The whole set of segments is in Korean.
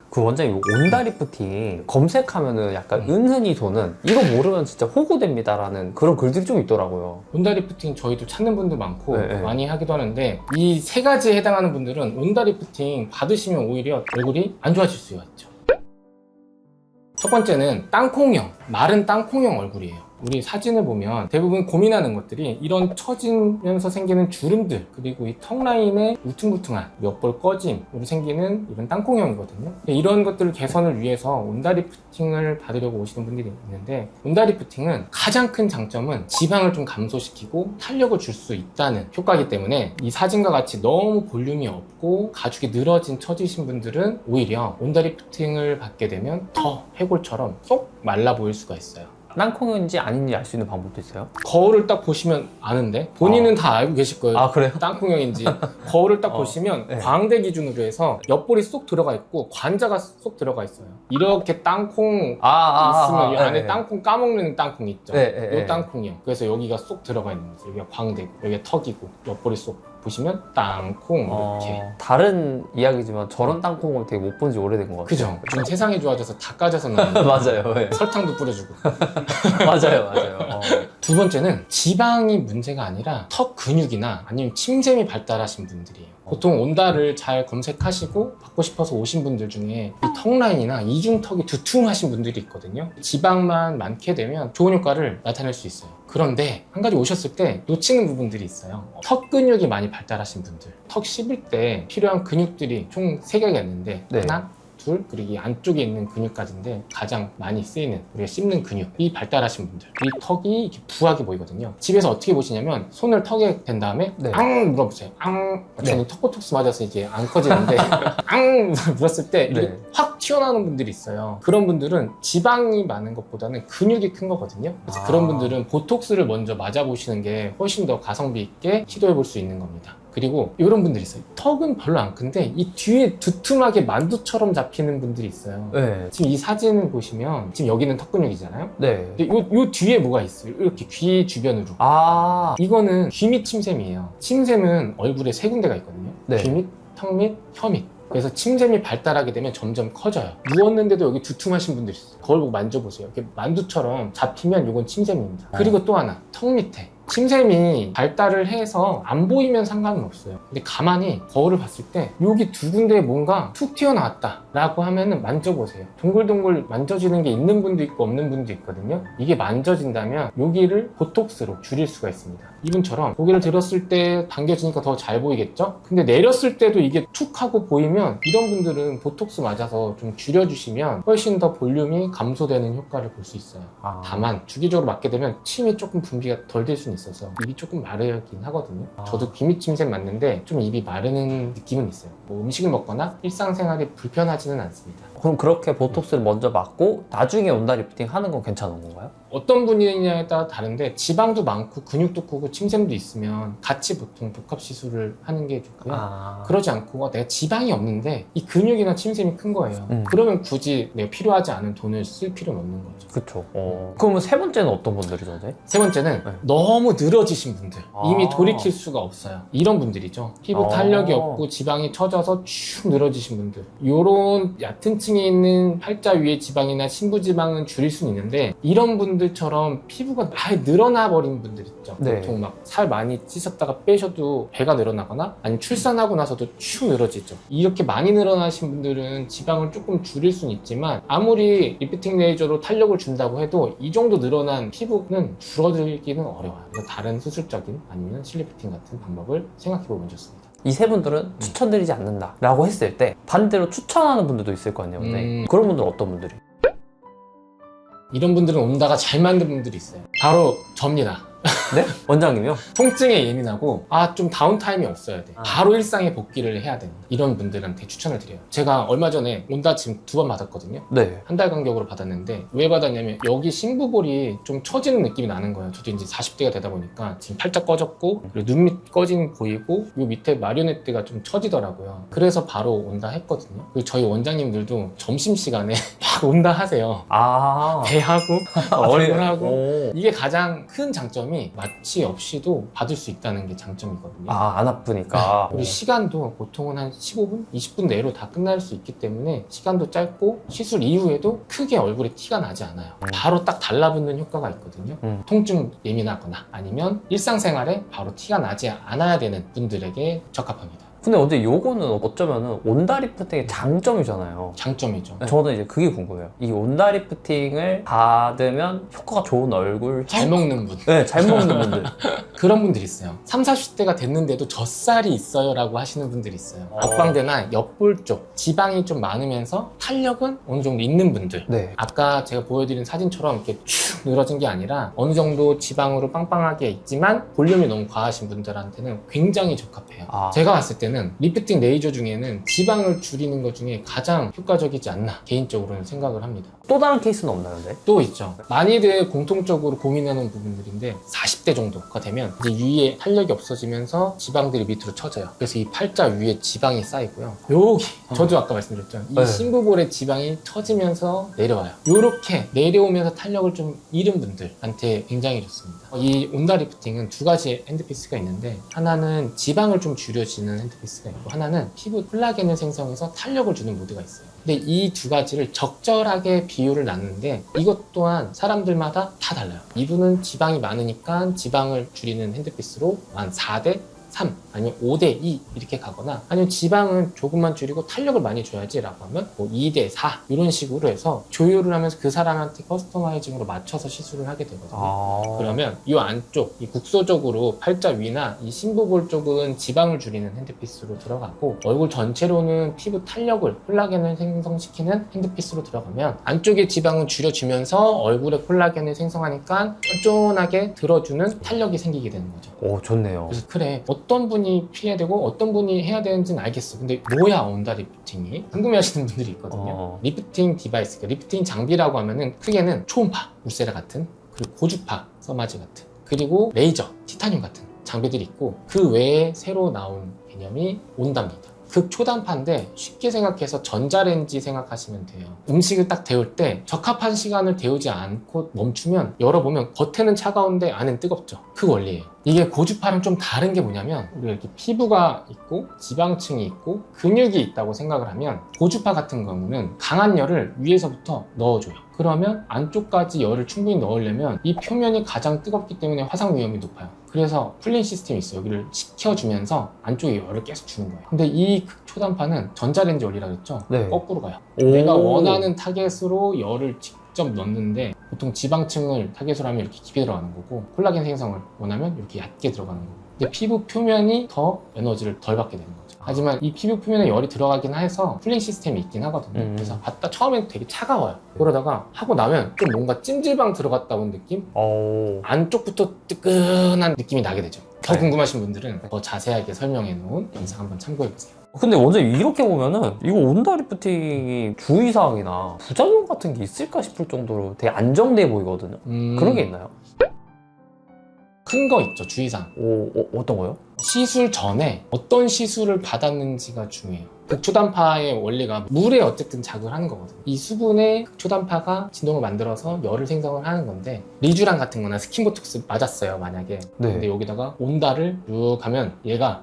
그 원장님 온다 리프팅 검색하면은 약간 은근히 도는 이거 모르면 진짜 호구됩니다라는 그런 글들이 좀 있더라고요. 온다 리프팅 저희도 찾는 분들 많고 네. 많이 하기도 하는데 이 세 가지에 해당하는 분들은 온다 리프팅 받으시면 오히려 얼굴이 안 좋아질 수가 있죠. 첫 번째는 땅콩형, 마른 땅콩형 얼굴이에요. 우리 사진을 보면 대부분 고민하는 것들이 이런 처지면서 생기는 주름들, 그리고 이 턱 라인의 울퉁불퉁한 몇 볼 꺼짐으로 생기는 이런 땅콩형이거든요. 이런 것들을 개선을 위해서 온다 리프팅을 받으려고 오시는 분들이 있는데, 온다 리프팅은 가장 큰 장점은 지방을 좀 감소시키고 탄력을 줄 수 있다는 효과이기 때문에 이 사진과 같이 너무 볼륨이 없고 가죽이 늘어진 처지신 분들은 오히려 온다 리프팅을 받게 되면 더 해골처럼 쏙 말라 보일 수가 있어요. 땅콩인지 아닌지 알 수 있는 방법도 있어요? 거울을 딱 보시면 아는데 본인은 다 알고 계실 거예요. 아, 그래요? 땅콩형인지. 거울을 딱 보시면 네. 광대 기준으로 해서 옆볼이 쏙 들어가 있고 관자가 쏙 들어가 있어요. 이렇게 땅콩 있으면 이 안에 네. 땅콩 까먹는 땅콩 있죠. 네. 이 땅콩이요. 그래서 여기가 쏙 들어가 있는 거죠. 여기가 광대고 여기가 턱이고 옆볼이 쏙 보시면 땅콩 이렇게. 다른 이야기지만 저런 땅콩을 되게 못 본 지 오래된 것 같아요. 그죠? 지금 세상이 좋아져서 다 까져서 나오는 맞아요. 네. 설탕도 뿌려주고. 맞아요. 두 번째는 지방이 문제가 아니라 턱 근육이나 아니면 침샘이 발달하신 분들이에요. 보통 온다를 잘 검색하시고 받고 싶어서 오신 분들 중에 이 턱 라인이나 이중턱이 두툼하신 분들이 있거든요. 지방만 많게 되면 좋은 효과를 나타낼 수 있어요. 그런데 한 가지 오셨을 때 놓치는 부분들이 있어요. 턱 근육이 많이 발달하신 분들, 턱 씹을 때 필요한 근육들이 총 3개가 있는데 네. 하나, 둘, 그리고 이 안쪽에 있는 근육까지인데 가장 많이 쓰이는 우리가 씹는 근육이 발달하신 분들, 이 턱이 이렇게 부하게 보이거든요. 집에서 어떻게 보시냐면 손을 턱에 댄 다음에 네. 앙 물어보세요. 앙. 저는 턱보톡스 맞아서 이제 안 커지는데 앙 물었을 때 이게 네. 확 튀어나오는 분들이 있어요. 그런 분들은 지방이 많은 것보다는 근육이 큰 거거든요. 그래서 그런 분들은 보톡스를 먼저 맞아보시는 게 훨씬 더 가성비 있게 시도해 볼 수 있는 겁니다. 그리고 이런 분들이 있어요. 턱은 별로 안 큰데 이 뒤에 두툼하게 만두처럼 잡히는 분들이 있어요. 네. 지금 이 사진을 보시면 지금 여기는 턱 근육이잖아요. 네. 근데 요 뒤에 뭐가 있어요? 이렇게 귀 주변으로. 이거는 귀 밑 침샘이에요. 침샘은 얼굴에 3군데가 있거든요. 네. 귀 밑, 턱 밑, 혀 밑. 그래서 침샘이 발달하게 되면 점점 커져요. 누웠는데도 여기 두툼하신 분들이 있어요. 거울 보고 만져보세요. 이렇게 만두처럼 잡히면 이건 침샘입니다. 그리고 또 하나, 턱 밑에. 침샘이 발달을 해서 안 보이면 상관은 없어요. 근데 가만히 거울을 봤을 때 여기 2군데에 뭔가 툭 튀어나왔다 라고 하면은 만져보세요. 동글동글 만져지는 게 있는 분도 있고 없는 분도 있거든요. 이게 만져진다면 여기를 보톡스로 줄일 수가 있습니다. 이분처럼 고개를 들었을 때 당겨지니까 더 잘 보이겠죠? 근데 내렸을 때도 이게 툭 하고 보이면 이런 분들은 보톡스 맞아서 좀 줄여주시면 훨씬 더 볼륨이 감소되는 효과를 볼 수 있어요. 다만 주기적으로 맞게 되면 침이 조금 분비가 덜 될 수는 있어서 입이 조금 마르긴 하거든요. 저도 귀밑 침샘 맞는데 좀 입이 마르는 느낌은 있어요. 뭐 음식을 먹거나 일상생활이 불편하지는 않습니다. 그럼 그렇게 보톡스를 먼저 맞고 나중에 온다 리프팅 하는 건 괜찮은 건가요? 어떤 분이냐에 따라 다른데 지방도 많고 근육도 크고 침샘도 있으면 같이 보통 복합 시술을 하는 게 좋고요. 그러지 않고 내가 지방이 없는데 이 근육이나 침샘이 큰 거예요. 그러면 굳이 내가 필요하지 않은 돈을 쓸 필요는 없는 거죠. 그쵸. 그러면 세 번째는 어떤 분들이죠, 선생님? 세 번째는 네. 너무 늘어지신 분들, 이미 돌이킬 수가 없어요. 이런 분들이죠. 피부 탄력이 없고 지방이 처져서 쭉 늘어지신 분들, 요런 얕은 층에 있는 팔자 위에 지방이나 심부지방은 줄일 수는 있는데 이런 분들처럼 피부가 아예 늘어나 버린 분들 있죠. 네. 보통 막 살 많이 찌셨다가 빼셔도 배가 늘어나거나 아니면 출산하고 나서도 축 늘어지죠. 이렇게 많이 늘어나신 분들은 지방을 조금 줄일 수는 있지만 아무리 리프팅 레이저로 탄력을 준다고 해도 이 정도 늘어난 피부는 줄어들기는 어려워요. 그래서 다른 수술적인 아니면 실리프팅 같은 방법을 생각해 보면 좋습니다. 이 세 분들은 추천드리지 않는다 라고 했을 때 반대로 추천하는 분들도 있을 거 아니에요. 근데 그런 분들은 어떤 분들이? 이런 분들은 온다가 잘 만든 분들이 있어요. 바로 접니다. 네? 원장님이요? 통증에 예민하고 좀 다운타임이 없어야 돼. 바로 일상에 복귀를 해야 된다. 이런 분들한테 추천을 드려요. 제가 얼마 전에 온다 지금 2번 받았거든요. 네. 한 달 간격으로 받았는데 왜 받았냐면 여기 심부볼이 좀 처지는 느낌이 나는 거예요. 저도 이제 40대가 되다 보니까 지금 팔짝 꺼졌고 그리고 눈 밑 꺼진 보이고 요 밑에 마리오네트가 좀 처지더라고요. 그래서 바로 온다 했거든요. 그리고 저희 원장님들도 점심시간에 막 온다 하세요. 배하고 얼굴하고 이게 가장 큰 장점이 마취 없이도 받을 수 있다는 게 장점이거든요. 안 아프니까. 그리고 시간도 보통은 한 15분, 20분 내로 다 끝날 수 있기 때문에 시간도 짧고 시술 이후에도 크게 얼굴에 티가 나지 않아요. 바로 딱 달라붙는 효과가 있거든요. 통증 예민하거나 아니면 일상생활에 바로 티가 나지 않아야 되는 분들에게 적합합니다. 근데 요거는 어쩌면은 온다리프팅의 장점이잖아요. 장점이죠. 저는 이제 그게 궁금해요. 이 온다리프팅을 받으면 효과가 좋은 얼굴. 잘 먹는 분. 네, 잘 먹는 분들. 그런 분들이 있어요. 30, 40대가 됐는데도 젖살이 있어요 라고 하시는 분들이 있어요. 앞광대나 옆볼 쪽 지방이 좀 많으면서 탄력은 어느 정도 있는 분들. 네. 아까 제가 보여드린 사진처럼 이렇게 쭉 늘어진 게 아니라 어느 정도 지방으로 빵빵하게 있지만 볼륨이 너무 과하신 분들한테는 굉장히 적합해요. 제가 봤을 때는 리프팅 레이저 중에는 지방을 줄이는 것 중에 가장 효과적이지 않나 개인적으로는 생각을 합니다. 또 다른 케이스는 없나요, 근데? 또 있죠. 많이들 공통적으로 고민하는 부분들인데 40대 정도가 되면 이제 위에 탄력이 없어지면서 지방들이 밑으로 쳐져요. 그래서 이 팔자 위에 지방이 쌓이고요. 여기 저도 아까 말씀드렸죠. 이 네. 심부볼의 지방이 처지면서 내려와요. 이렇게 내려오면서 탄력을 좀 잃은 분들한테 굉장히 좋습니다. 이 온다 리프팅은 두 가지 핸드피스가 있는데 하나는 지방을 좀 줄여주는 핸드피스가 있고 하나는 피부 콜라겐을 생성해서 탄력을 주는 모드가 있어요. 근데 이 두 가지를 적절하게 비율을 놨는데 이것 또한 사람들마다 다 달라요. 이분은 지방이 많으니까 지방을 줄이는 핸드피스로 한 4대 3 아니면 5대 2 이렇게 가거나 아니면 지방은 조금만 줄이고 탄력을 많이 줘야지 라고 하면 뭐 2대 4 이런 식으로 해서 조율을 하면서 그 사람한테 커스터마이징으로 맞춰서 시술을 하게 되거든요. 그러면 이 안쪽, 이 국소적으로 팔자 위나 이 심부볼 쪽은 지방을 줄이는 핸드피스로 들어가고 얼굴 전체로는 피부 탄력을 콜라겐을 생성시키는 핸드피스로 들어가면 안쪽의 지방은 줄여주면서 얼굴에 콜라겐을 생성하니까 쫀쫀하게 들어주는 탄력이 생기게 되는 거죠. 오, 좋네요. 그래서 그래 어떤 분이 피해야 되고 어떤 분이 해야 되는지는 알겠어. 근데 뭐야 온다 리프팅이? 궁금해하시는 분들이 있거든요. 리프팅 디바이스, 리프팅 장비라고 하면은 크게는 초음파, 울세라 같은 그리고 고주파, 서마지 같은 그리고 레이저, 티타늄 같은 장비들이 있고 그 외에 새로 나온 개념이 온다입니다. 극초단파인데 쉽게 생각해서 전자레인지 생각하시면 돼요. 음식을 딱 데울 때 적합한 시간을 데우지 않고 멈추면 열어보면 겉에는 차가운데 안은 뜨겁죠. 그 원리예요. 이게 고주파랑 좀 다른 게 뭐냐면 우리가 이렇게 피부가 있고 지방층이 있고 근육이 있다고 생각을 하면 고주파 같은 경우는 강한 열을 위에서부터 넣어줘요. 그러면 안쪽까지 열을 충분히 넣으려면 이 표면이 가장 뜨겁기 때문에 화상 위험이 높아요. 그래서 풀링 시스템이 있어요. 여기를 식혀주면서 안쪽에 열을 계속 주는 거예요. 근데 이 극초단파는 전자레인지 원리라고 했죠? 네. 거꾸로 가요. 내가 원하는 타겟으로 열을 직접 넣는데 보통 지방층을 타겟으로 하면 이렇게 깊이 들어가는 거고 콜라겐 생성을 원하면 이렇게 얕게 들어가는 거고 근데 피부 표면이 더 에너지를 덜 받게 되는 거죠. 하지만 이 피부 표면에 열이 들어가긴 해서 풀링 시스템이 있긴 하거든요. 그래서 봤다 처음엔 되게 차가워요. 그러다가 하고 나면 좀 뭔가 찜질방 들어갔다 온 느낌? 안쪽부터 뜨끈한 느낌이 나게 되죠. 더 궁금하신 분들은 더 자세하게 설명해 놓은 영상 한번 참고해 보세요. 근데 원장님 이렇게 보면은 이거 온다 리프팅이 주의사항이나 부작용 같은 게 있을까 싶을 정도로 되게 안정돼 보이거든요. 그런 게 있나요? 큰 거 있죠, 주의사항. 어떤 거요? 시술 전에 어떤 시술을 받았는지가 중요해요. 극초단파의 원리가 물에 어쨌든 자극을 하는 거거든요. 이 수분에 극초단파가 진동을 만들어서 열을 생성을 하는 건데 리쥬란 같은 거나 스킨보톡스 맞았어요, 만약에. 네. 근데 여기다가 온다를 쭉 하면 얘가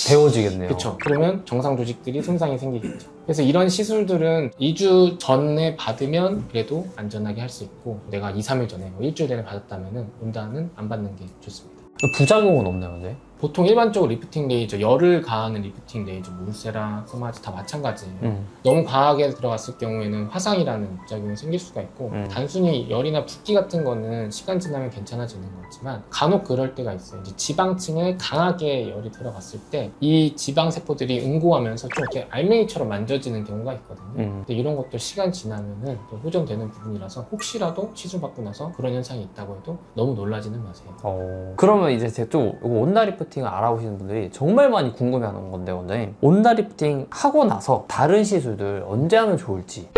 데워지겠네요. 그렇죠. 그러면 정상 조직들이 손상이 생기겠죠. 그래서 이런 시술들은 2주 전에 받으면 그래도 안전하게 할 수 있고 내가 2, 3일 전에 일주일 전에 받았다면 온다는 안 받는 게 좋습니다. 부작용은 없나요, 근데? 보통 일반적으로 리프팅 레이저, 열을 가하는 리프팅 레이저, 울세라, 소마지 다 마찬가지예요. 너무 과하게 들어갔을 경우에는 화상이라는 부작용이 생길 수가 있고 단순히 열이나 붓기 같은 거는 시간 지나면 괜찮아지는 거지만 간혹 그럴 때가 있어요. 이제 지방층에 강하게 열이 들어갔을 때 이 지방세포들이 응고하면서 좀 이렇게 알맹이처럼 만져지는 경우가 있거든요. 근데 이런 것도 시간 지나면은 또 호전되는 부분이라서 혹시라도 시술받고 나서 그런 현상이 있다고 해도 너무 놀라지는 마세요. 그러면 이제 제가 또 온다 리프팅을 알아보시는 분들이 정말 많이 궁금해하는 건데 원장님 온다 리프팅 하고 나서 다른 시술들 언제 하면 좋을지.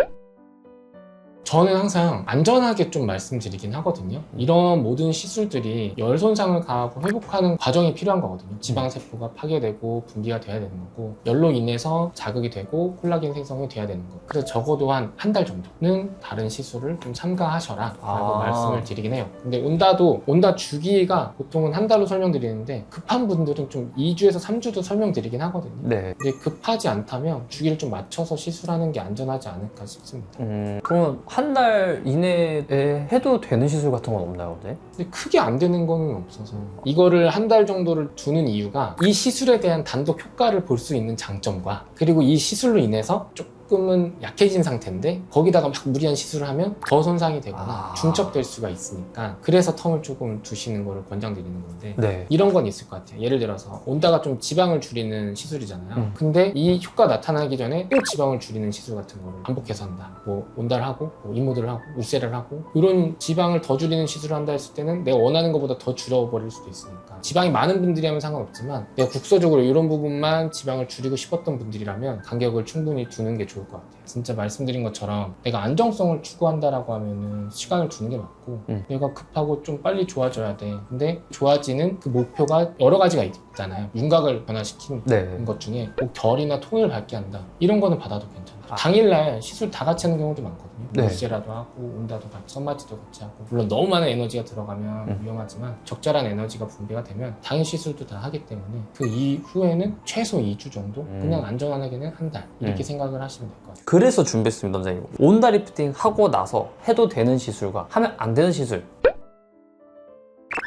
저는 항상 안전하게 좀 말씀드리긴 하거든요. 이런 모든 시술들이 열 손상을 가하고 회복하는 과정이 필요한 거거든요. 지방세포가 파괴되고 분비가 돼야 되는 거고, 열로 인해서 자극이 되고 콜라겐 생성이 돼야 되는 거고, 그래서 적어도 한 달 정도는 다른 시술을 좀 삼가하셔라 라고 말씀을 드리긴 해요. 근데 온다 주기가 보통은 한 달로 설명드리는데, 급한 분들은 좀 2주에서 3주도 설명드리긴 하거든요. 네. 근데 급하지 않다면 주기를 좀 맞춰서 시술하는 게 안전하지 않을까 싶습니다. 그러면 한 달 이내에 해도 되는 시술 같은 건 없나요, 네? 근데 크게 안 되는 거는 없어서, 이거를 한 달 정도를 두는 이유가 이 시술에 대한 단독 효과를 볼 수 있는 장점과, 그리고 이 시술로 인해서 조금은 약해진 상태인데 거기다가 막 무리한 시술을 하면 더 손상이 되거나 중첩될 수가 있으니까, 그래서 텀을 조금 두시는 거를 권장드리는 건데, 네. 이런 건 있을 것 같아요. 예를 들어서 온다가 좀 지방을 줄이는 시술이잖아요. 근데 이 효과 나타나기 전에 또 지방을 줄이는 시술 같은 거를 반복해서 한다. 뭐 온다를 하고 뭐 인모드를 하고 울세를 하고, 이런 지방을 더 줄이는 시술을 한다 했을 때는 내가 원하는 것보다 더 줄여버릴 수도 있으니까, 지방이 많은 분들이 하면 상관없지만 내가 국소적으로 이런 부분만 지방을 줄이고 싶었던 분들이라면 간격을 충분히 두는 게 좋을 것 같아요. 진짜 말씀드린 것처럼 내가 안정성을 추구한다라고 하면은 시간을 두는 게 맞고, 내가 급하고 좀 빨리 좋아져야 돼. 근데 좋아지는 그 목표가 여러 가지가 있잖아요. 윤곽을 변화시키는 것 중에 뭐 결이나 톤을 밝게 한다, 이런 거는 받아도 괜찮아요. 당일날 시술 다 같이 하는 경우도 많거든요. 울세라도 하고 온다도 같이, 선마취도 같이 하고. 물론 너무 많은 에너지가 들어가면 위험하지만 적절한 에너지가 분비가 되면 당일 시술도 다 하기 때문에 그 이후에는 최소 2주 정도 그냥 안전하게는 한 달 이렇게 생각을 하시면 될 것 같아요. 그래서 준비했습니다, 원장님. 온다 리프팅 하고 나서 해도 되는 시술과 하면 안 되는 시술.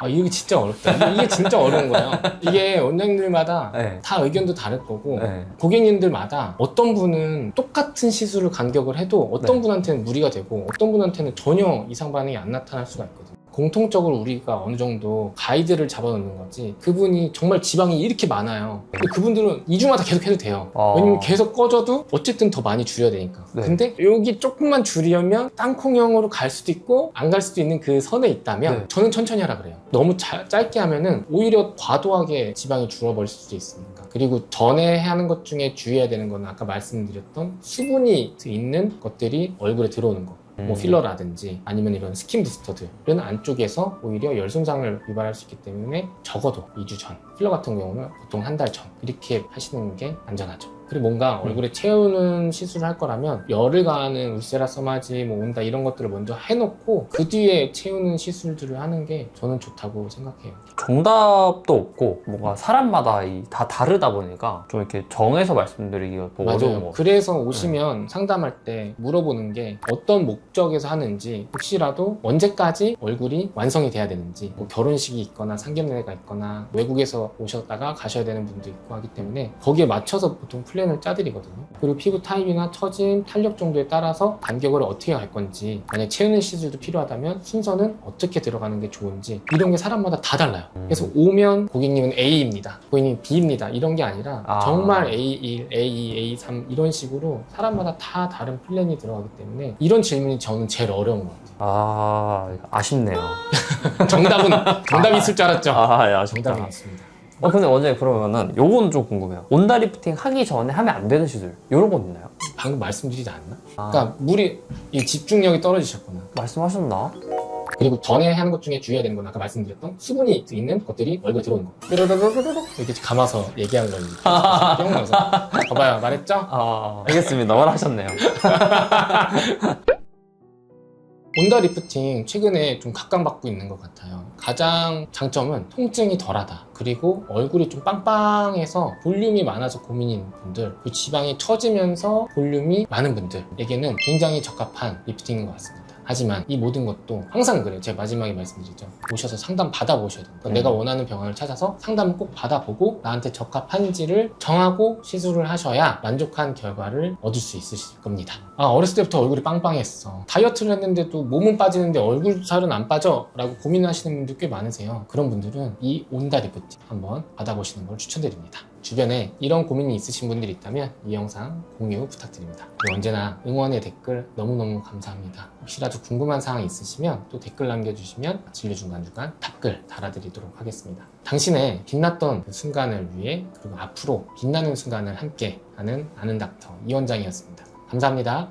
이게 진짜 어렵다. 이게 진짜 어려운 거예요. 이게 원장님들마다 다 의견도 다를 거고, 고객님들마다 어떤 분은 똑같은 시술을 간격을 해도 어떤 분한테는 무리가 되고 어떤 분한테는 전혀 이상 반응이 안 나타날 수가 있거든요. 공통적으로 우리가 어느 정도 가이드를 잡아놓는 거지, 그분이 정말 지방이 이렇게 많아요. 근데 그분들은 2주마다 계속 해도 돼요. 왜냐면 계속 꺼져도 어쨌든 더 많이 줄여야 되니까. 근데 여기 조금만 줄이려면 땅콩형으로 갈 수도 있고 안 갈 수도 있는 그 선에 있다면 저는 천천히 하라 그래요. 너무 짧게 하면은 오히려 과도하게 지방이 줄어버릴 수도 있으니까. 그리고 전에 하는 것 중에 주의해야 되는 건 아까 말씀드렸던 수분이 있는 것들이 얼굴에 들어오는 거. 뭐 필러라든지 아니면 이런 스킨 부스터들은 안쪽에서 오히려 열 손상을 유발할 수 있기 때문에 적어도 2주 전, 필러 같은 경우는 보통 한 달 전 이렇게 하시는 게 안전하죠. 그리고 뭔가 얼굴에 채우는 시술을 할 거라면 열을 가하는 울세라 써마지, 뭐 온다 이런 것들을 먼저 해놓고 그 뒤에 채우는 시술들을 하는 게 저는 좋다고 생각해요. 정답도 없고 뭔가 사람마다 다 다르다 보니까 좀 이렇게 정해서 말씀드리기가 더 어려운 것 같아요. 그래서 오시면 상담할 때 물어보는 게 어떤 목적에서 하는지, 혹시라도 언제까지 얼굴이 완성이 돼야 되는지, 뭐 결혼식이 있거나 상견례가 있거나 외국에서 오셨다가 가셔야 되는 분도 있고 하기 때문에 거기에 맞춰서 보통 플랜을 짜드리거든요. 그리고 피부 타입이나 처짐, 탄력 정도에 따라서 간격을 어떻게 갈 건지, 만약 채우는 시술도 필요하다면 순서는 어떻게 들어가는 게 좋은지, 이런 게 사람마다 다 달라요. 그래서 오면 고객님은 A입니다, 고객님 B입니다, 이런 게 아니라 정말 A1, A2, A3 이런 식으로 사람마다 다 다른 플랜이 들어가기 때문에 이런 질문이 저는 제일 어려운 것 같아요. 아쉽네요. 정답이 있을 줄 알았죠? 아쉽다. 정답이 있습니다. 근데 원장님, 그러면은 요거는 좀 궁금해요. 온다 리프팅 하기 전에 하면 안 되는 시술 이런 건 있나요? 방금 말씀드리지 않았나? 그러니까 이 집중력이 떨어지셨구나. 말씀하셨나? 그리고 전에 하는 것 중에 주의해야 되는 건 아까 말씀드렸던 수분이 있는 것들이 얼굴에 들어오는 거. 뾰로로로로로 이렇게 감아서 얘기한 겁니다. 뿅 나서. 봐봐요, 말했죠? 알겠습니다. 말하셨네요. 온다 리프팅 최근에 좀 각광받고 있는 것 같아요. 가장 장점은 통증이 덜하다. 그리고 얼굴이 좀 빵빵해서 볼륨이 많아서 고민인 분들, 그 지방이 처지면서 볼륨이 많은 분들에게는 굉장히 적합한 리프팅인 것 같습니다. 하지만 이 모든 것도 항상 그래요. 제가 마지막에 말씀드렸죠. 오셔서 상담 받아보셔야 돼요. 그러니까 내가 원하는 병원을 찾아서 상담을 꼭 받아보고 나한테 적합한지를 정하고 시술을 하셔야 만족한 결과를 얻을 수 있으실 겁니다. 어렸을 때부터 얼굴이 빵빵했어, 다이어트를 했는데도 몸은 빠지는데 얼굴 살은 안 빠져 라고 고민하시는 분들 꽤 많으세요. 그런 분들은 이 온다 리프팅 한번 받아보시는 걸 추천드립니다. 주변에 이런 고민이 있으신 분들이 있다면 이 영상 공유 부탁드립니다. 그리고 언제나 응원의 댓글 너무너무 감사합니다. 혹시라도 궁금한 사항이 있으시면 또 댓글 남겨주시면 진료 중간중간 답글 달아드리도록 하겠습니다. 당신의 빛났던 그 순간을 위해, 그리고 앞으로 빛나는 순간을 함께 하는 아는 닥터 이원장이었습니다. 감사합니다.